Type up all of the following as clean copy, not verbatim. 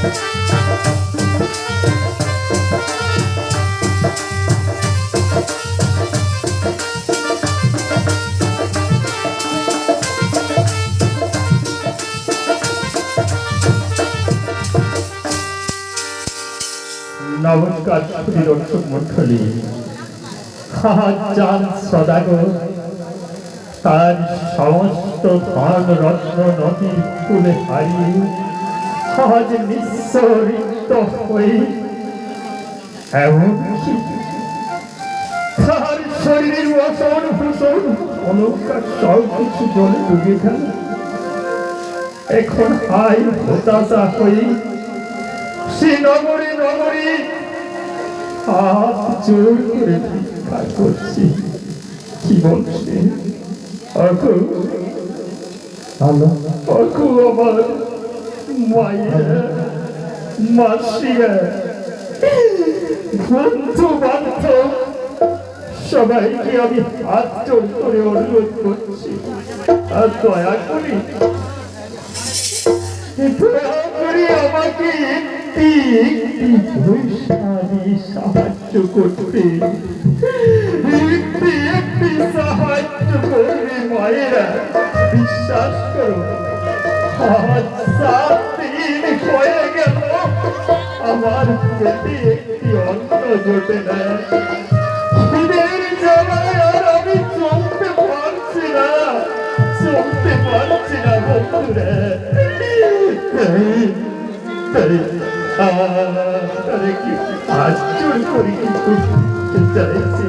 নমস্কার দর্শক মন্ডলী। চাঁদ সদাগর তার সমস্ত ধন রত্ন নদীর কূলে হারিয়ে আজ নিঃস্বরিত হয়ে এমনকি তার শরীরের বসন ভূষণ অলঙ্কার সব কিছু জলে ডুবে গেল। এখন হাই হতাশা হয়ে সে নগরে নগরে হাত জোর করে ভিক্ষা করছি। কি বলছে অকু অকু আমার মায়ের মাসিয়া বন্ধু বান্ধব সবাইকে আমি হাত জোর করে অনুরোধ করছি, আর দয়া করি আমাকে সাহায্য করতে, একটি সাহায্য করবে মায়েরা। বিশ্বাস করো, আজ 7 দিন হয়ে গেল আমার পেটে একটি অন্ন জোটে না। ঈদের জ্বালায় আর আমি চলতে পারছি না বন্ধুরা। আশ্চর্য করি কিন্তু চাইছি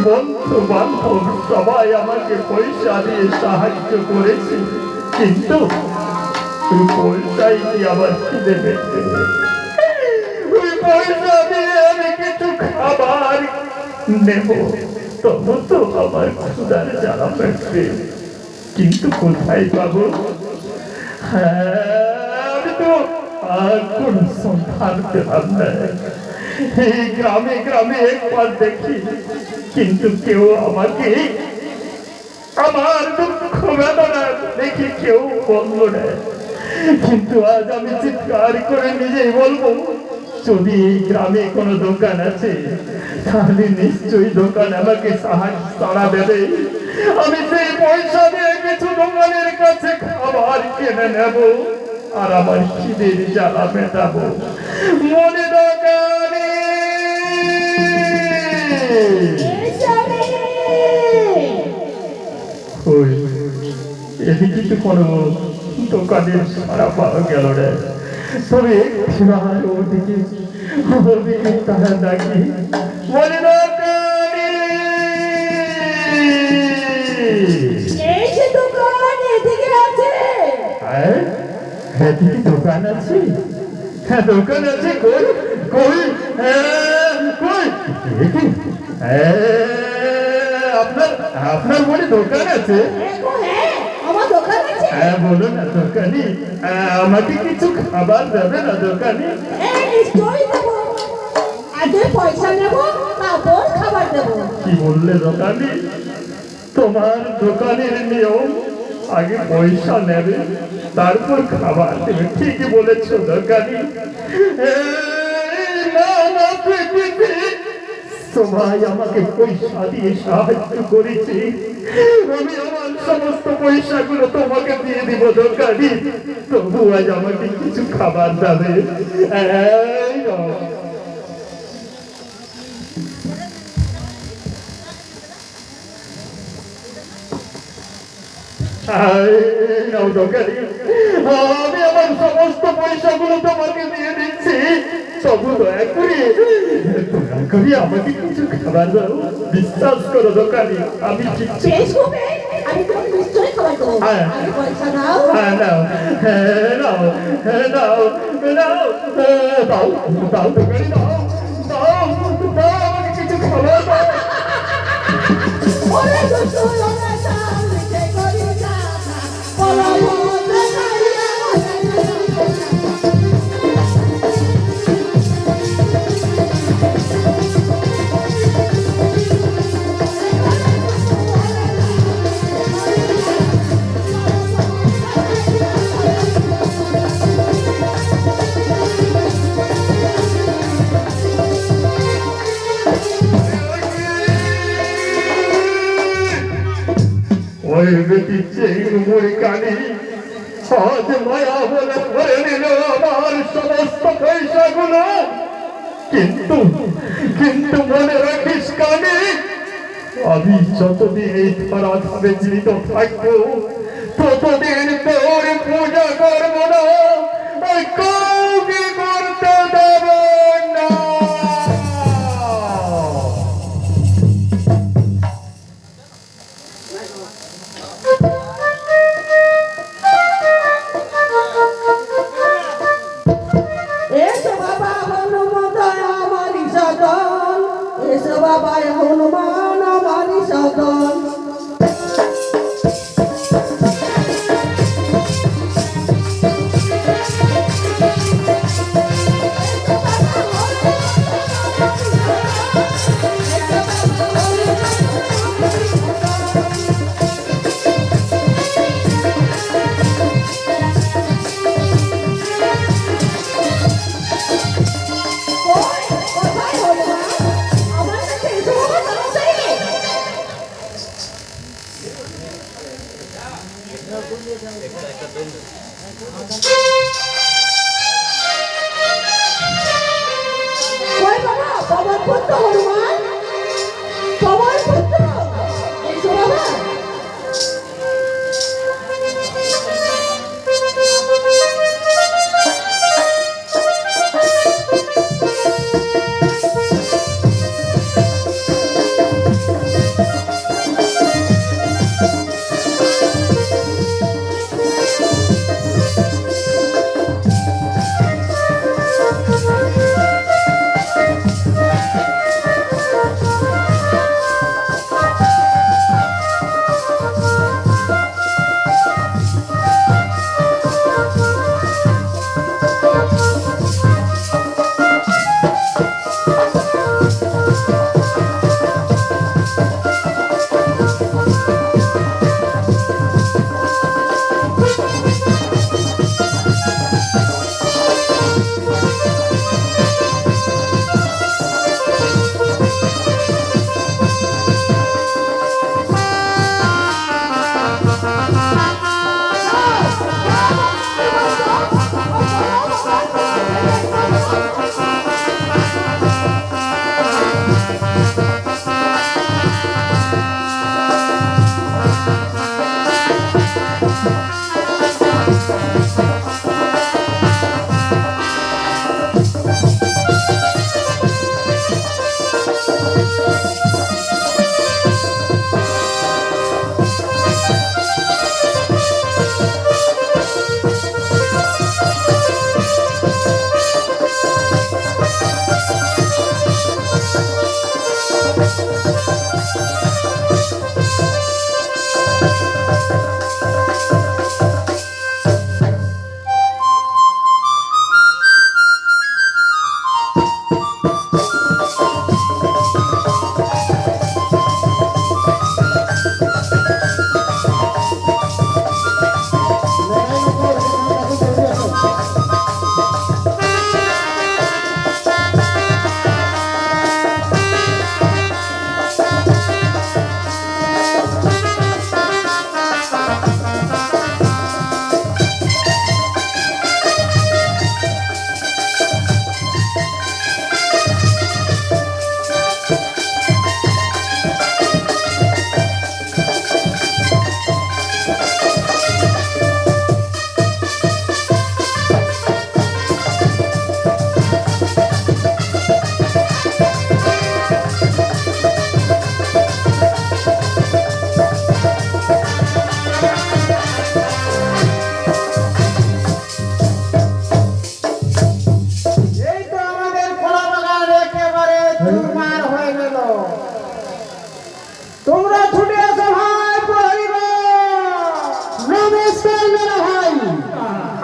বন্ধু বান্ধব সবাই আমাকে পয়সা দিয়ে সাহায্য করেছে, কিন্তু ওই পয়সাই কি আবার খিদে পেতে, ওই পয়সা দিয়ে আমি কিছু খাবার নেব তবু তো আমার ক্ষুধার জ্বালা পেটবে, কিন্তু কোথায় পাবো? আমি তো আর কোন সন্ধান পেলাম না। এই গ্রামে গ্রামে একবার দেখি, কিন্তু কেউ আমাকে আমার দুঃখ বেদনা দেখি কেউ বলল না। কিন্তু আজ আমি চিৎকার করে নিজেই বলবো, যদি এই গ্রামে কোনো দোকান আছে তাহলে নিশ্চয়ই দোকান আমাকে সাড়া দেবে। আমি সেই পয়সা দিয়ে কিছু দোকানের কাছে খাবার কিনে নেব আর আমার খিদের জ্বালা মেটাবো। মনে দোকানে এদিকে তো কোনো দোকানের সারা পাওয়া গেল না, তবে ওদিকে ওদিকে তারা ডাকি, মনে দোকানে এদিকে দোকান আছে, হ্যাঁ দোকান আছে, কই কই কই আপনার আপনার বলে দোকান আছে? হ্যাঁ বলো না দোকানি, আমাকে কিছু খাবার দেবে না দোকানি? পয়সা নেব তারপর খাবার দেব। কি বললে দোকানি? তোমার দোকানের নিয়ম আগে পয়সা নেবে তারপর খাবার দেবে, ঠিকই বলেছ দোকানি। সবাই আমাকে পয়সা দিয়ে সাহায্য করেছে, আমি আমার সমস্ত পয়সাগুলো তোমাকে দিয়ে দিব দোকানি, তবু আজ আমাকে কিছু খাবার দেবে। এই নাও। এই নাও দোকানি, আমি আমার সমস্ত পয়সাগুলো তোমাকে দিয়ে দিচ্ছি, তবু দয়া করে আমাকে কিছু খাবার দাও। বিশ্বাস করো দোকানি, আমি কিচ্ছু বেশ হবে, আমি তোমাকে নিশ্চয়ই খাবার দেবো। হ্যাঁ। আগে পয়সা দাও। নাও নাও নাও নাও দাও দাও দোকানি, দাও দাও দাও, আমাকে কিছু খাবার দাও। ওরে দুষ্টু লোকেরা লিখে করি যাতা, বলো বলতে চাইয়া ওই বেটি চেঙ্গুর কানি আজ মায়া বলে ধরে নিল আমার সমস্ত পয়সাগুলো। কিন্তু কিন্তু মনে রাখিস কানি, আমি যতদিন এই ধরা ধামে জীবিত থাকবো ততদিন তোর পূজা করবো না, আর কাউকে করতে দেব না। এসো বাবা হনুমদয় আমারি সদন, এসো বাবা হনুমান আমারি সদন। কোথায় হনুমান? আমার কাছে এসো বাবা তাড়াতাড়ি। কই বাবা, বাবার পুত্র হনুমান, বাবার পুত্র, এসো বাবা।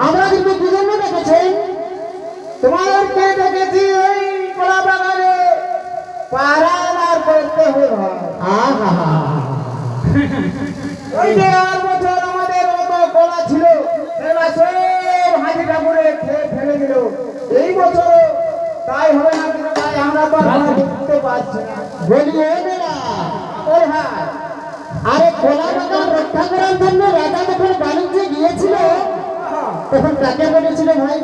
আমরা কিন্তু কি জন্য দেখেছেন? তোমাদেরকে দেখেছি এই কলা বাগানে পাহারাদার করতে হবে। ওই যে আর বছর আমাদের অত কলা ছিল সেটা সব হাজি ঠাকুরে খেয়ে ফেলে দিল। এই বছর তাই হবে না কিন্তু তাই আমরা তো আর বুঝতে পারছি না। বলি ও মেলা ওর ভাই, আরে কলা বাগান রক্ষা করার জন্য রাজা যখন বাণিজ্যে গিয়েছিল তখন কাকে বলেছিল ভাই?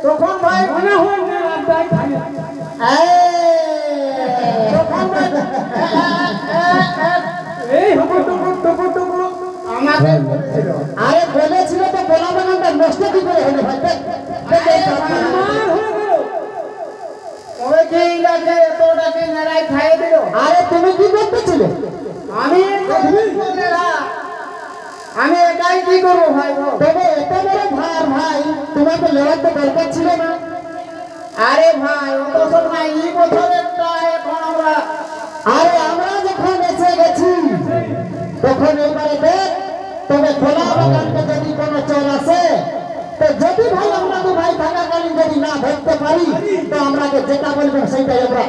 তখন ভাই মনে হয় না রাজাই খায়। তখন এই টুকু আমাকে বলেছিল। আরে বলেছিল তো কলা বাগানটা নষ্ট কি করে হলো ভাই? আরে তুমি কি করতেছিলে? আমি একাই কি করবো ভাই? তবে এত বড় ভার ভাই, তোমাকে লেওয়ার তো দরকার ছিল না। আরে ভাই অত সব নাই, এই বছরেরটা এখন আমরা, আরে আমরা যখন এসে গেছি তখন এবারে দেখ। তবে খোলা বাগানকে যদি কোনো চোর আসে তো যদি ভাই আমরা তো ভাই থাকাকালীন যদি না ধরতে পারি তো আমরাকে যেটা বলবেন সেইটাই আমরা।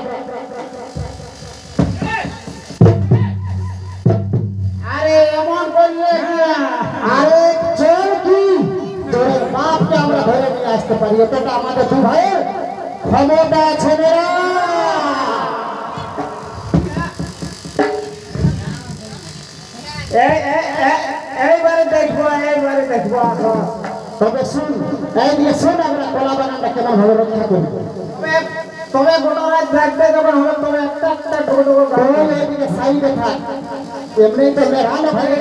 আরে এমন করলে আরে চোর কি চোরের বাপকে আমরা ধরে নিয়ে আসতে পারি, এতটা আমাদের দু ভাইয়ের ক্ষমতা আছে মেরা। এইবারে দেখবো তবে শুন, এই দিয়ে শোন আমরা কলা বাগানটা কেমন ভাবে রক্ষা করি। তবে গোটা রাত থাকবে যখন হবে তবে একটা একটা এদিকে সাইডে থাক। এমনি তো মেহানো হয়ে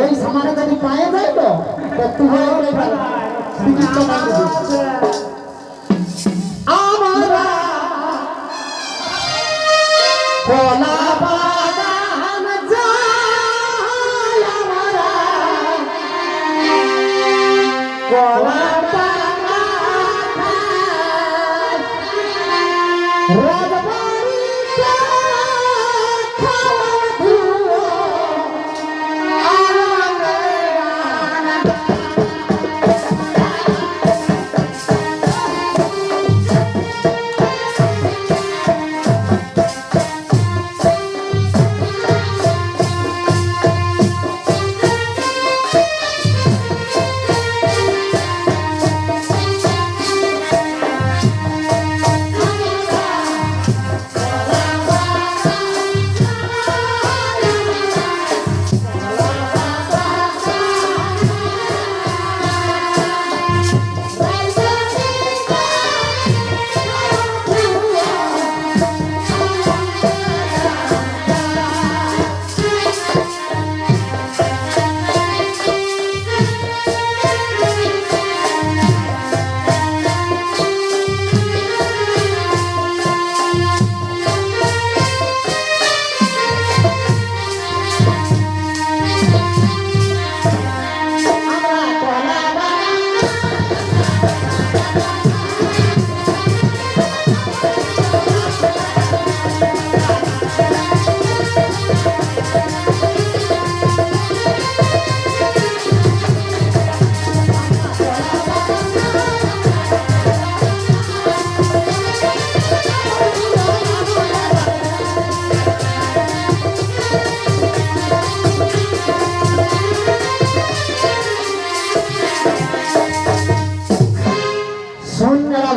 এই সামানে যদি পায়ে যায় তো তুই আমরা কলা বাগান যাই, আমরা কলা বাগান রাজবাড়িতে খাওয়া ধুলো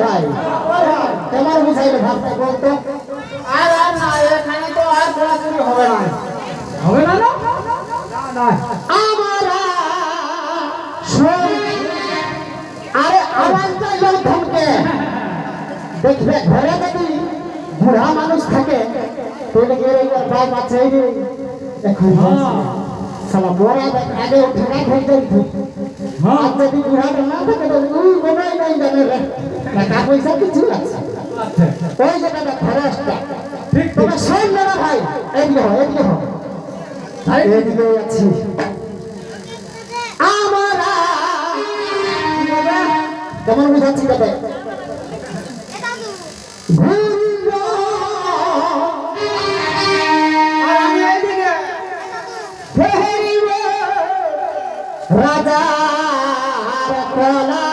ভাই তোমার বুঝাইলে ভাবতে বলতো। আর আর না, এখানে তো আর ঘোরাঘুরি হবে না। হবে না না আমরা আরে আওয়াজটা ধমকে দেখবে ঘরে যদি বুড়া মানুষ থাকে তাহলে বাপ আছে এখন সালা বড় আগে ঠেকা খেলতে আর যদি বুড়াটা না থাকে তাহলে গোনাই নাই জানে টাকা পয়সা কিছু আছে ওই জায়গাটা খরচটা। তবে শোন না ভাই, এদিকে এদিকে আছি আমরা কেমন বুঝাচ্ছি তাতে রাজা কলা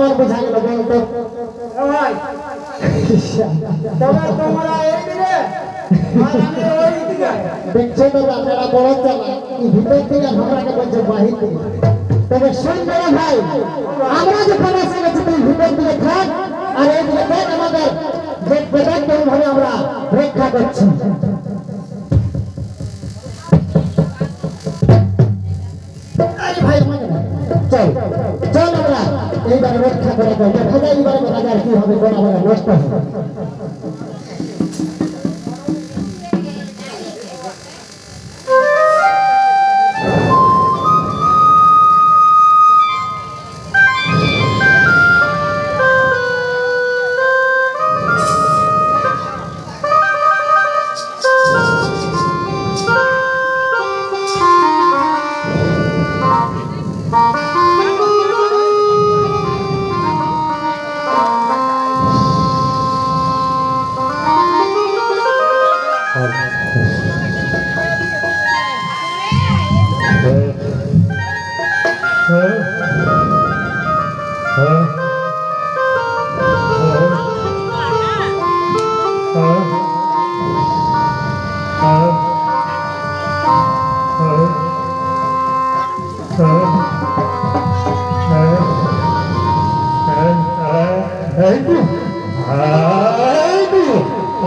কেমন বোঝা গেল বলতো ভাই তবে তোমরা এইদিকে আর আমি ওইদিকে দেখছো তো আপনারা বড় চালা এই ভিতর থেকে আমরাকে বলছে বাহির থেকে তবে শুন বড় ভাই আমরা যখন এসে গেছি তুই ভিতর দিকে থাক আর এইদিকে দেখ আমাদের যে প্রজেক্ট ভাবে আমরা রক্ষা করছি ভাই চল চল আমরা এইবার রক্ষা করে দেবো দেখা যায় এইবার রাজার কি হবে কোন আমরা নষ্ট হবে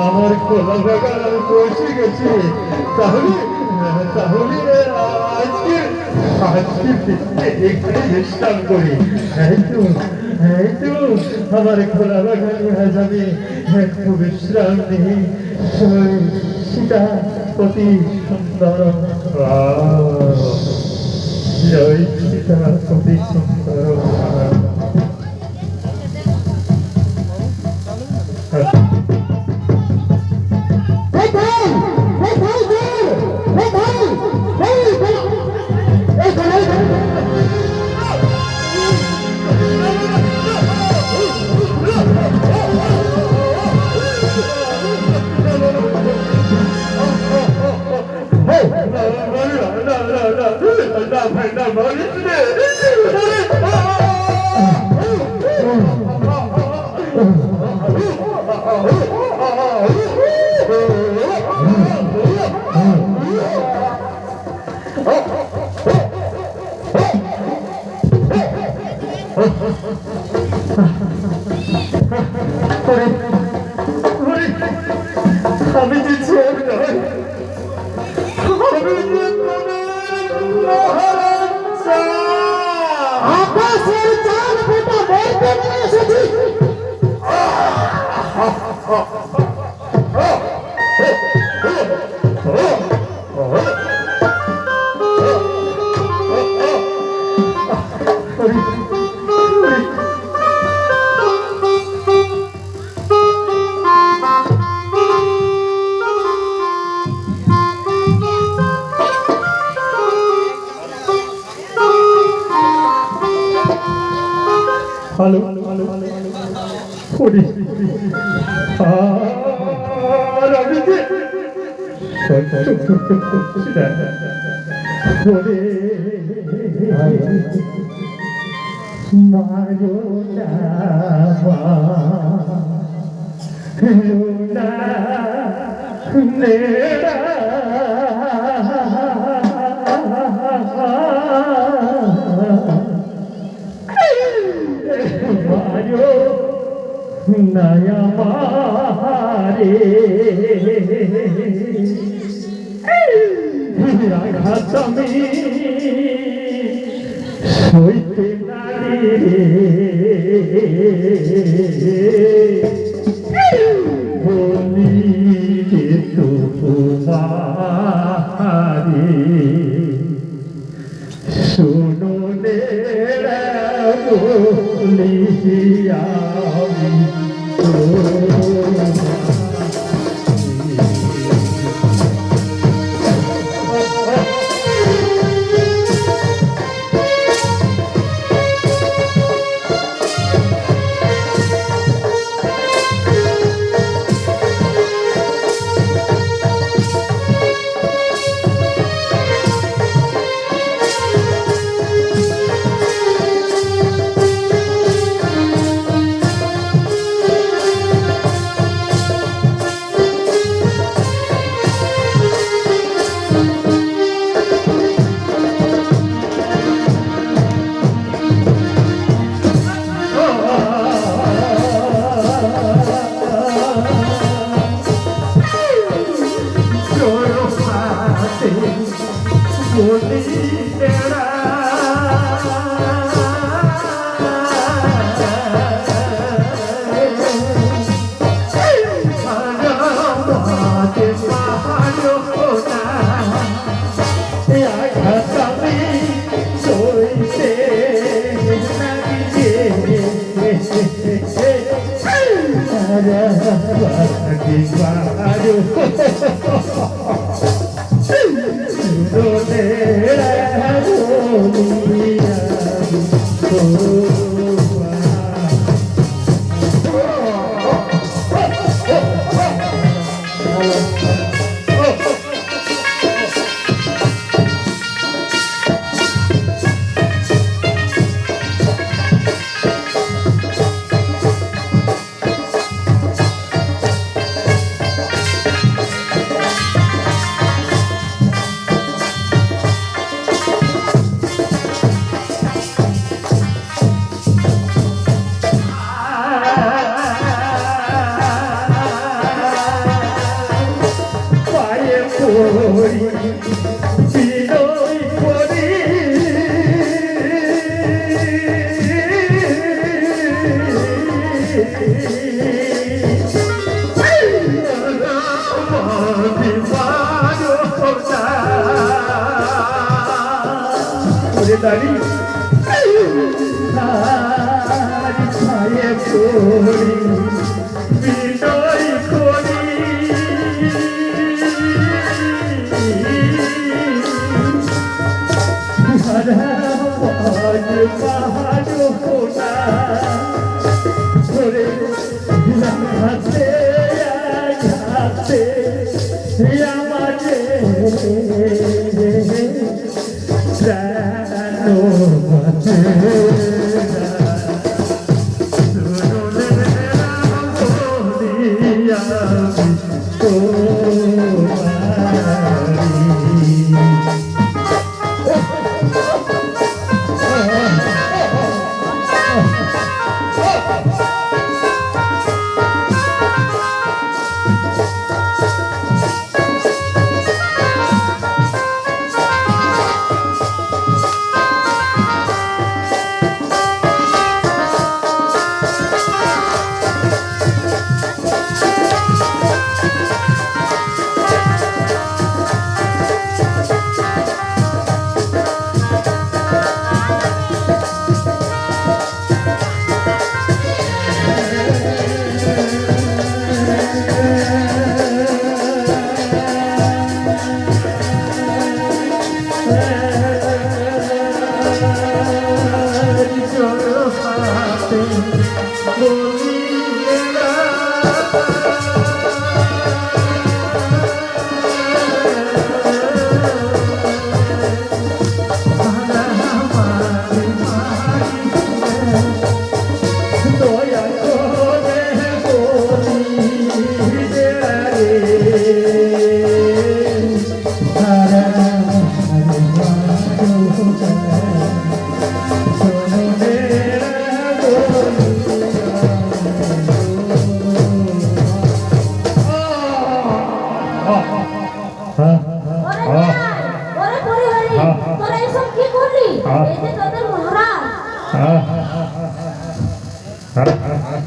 আমার খোলা বাগান আমি পৌঁছে গেছি তাহলে তাহলে আজকে আজকে এখানে বিশ্রাম করি এই তো আমার খোলা বাগান হয়ে যাবে একটু বিশ্রাম নেই সেটা অতি সুন্দর জয় সীতা অতি সুন্দর আমি যে চোর নয় আমি যে মহারাজা আকাশের চাঁদ ফোটা বলতে নিয়ে এসেছি হ্যালো পুলিশ আর আমি যে মারো না নেড়া মারো নয়া মারে আঘাত আমি সইতে নারী বলি তো তোমারে শোনো নেড়া বলি আমি পায়ে পড়ি বিনয় করি দাঁড়ি পায়ে পড়ি বিনয় করি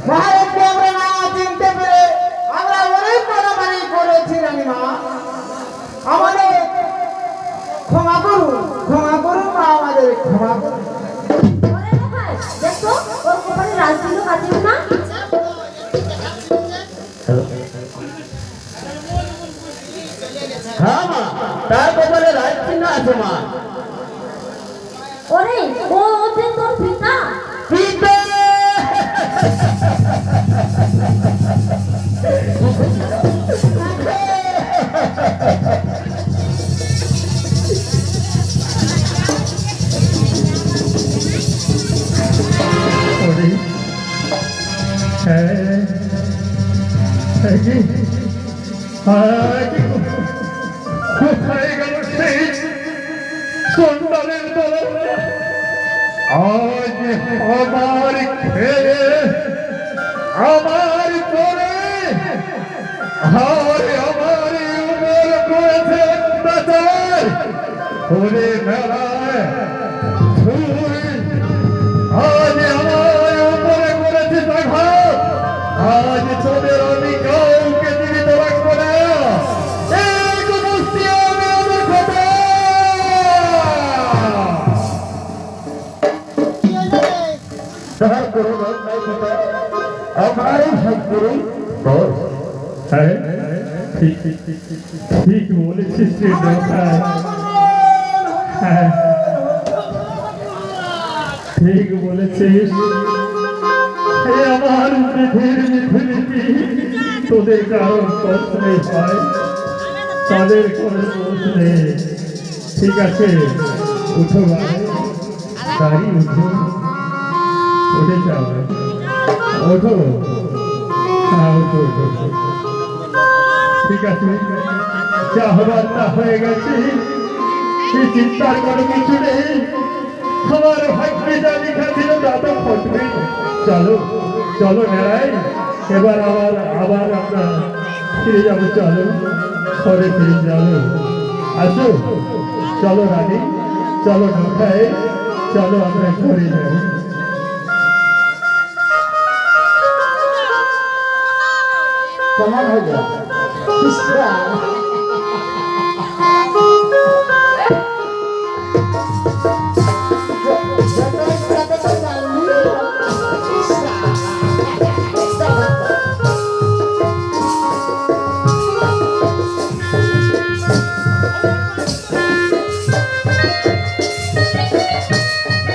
মহারাজকে আমরা না চিনতে পেরে আমরা অনেক মারামারি করেছি রানীমা, আমাদের ক্ষমা করুন মা, আমাদের ক্ষমা করুন। দেখো ওর কপালে রাজদিন কাটবে না। হ্যাঁ মা, তার কপালে রাজ চিহ্ন আছে মা। ওরে ও যে তোর পিতা। পিতা কোথায় গেল সেই সন্তানের দল? আজ আমার খেয়ে আমার করে আর আমার উপর করেছে অত্যাচার। ওরে মেলায় তুই আজ আমার উপরে করেছিস আঘাত, আজ তোদের আমি কাউকে জীবিত রাখবো না। এক মুষ্টি আমি আমার কথা। তাহার কোনো দোষ নাই পিতা, আমারই ভাগ্যেরই দোষ। হ্যাঁ ঠিক ঠিক বলেছিস রে ঢোকায়। হ্যাঁ ঠিক বলেছিস। হে আমার পৃথিবী, তোদের কারণ কষ্ট নেই ভাই, তাদের কোনো দোষ নেই। ঠিক আছে, উঠো ভাই, গাড়ি উঠো, উঠে যাও, ওঠো। হ্যাঁ ওঠো ওঠো। ঠিক আছে, যা হবার তা হয়ে গেছে, এই চিন্তার কোনো কিছু নেই। আমার ভাগ্যে যা লেখা ছিল তা তো ঘটবে। চলো চলো নেড়াই, এবার আবার আমরা ফিরে যাবো। চলো ঘরে ফিরে যাবো। আসো, চলো রানী, চলো ঢোকায়, চলো আমরা ঘরে যাই। কেমন হয়ে যায়?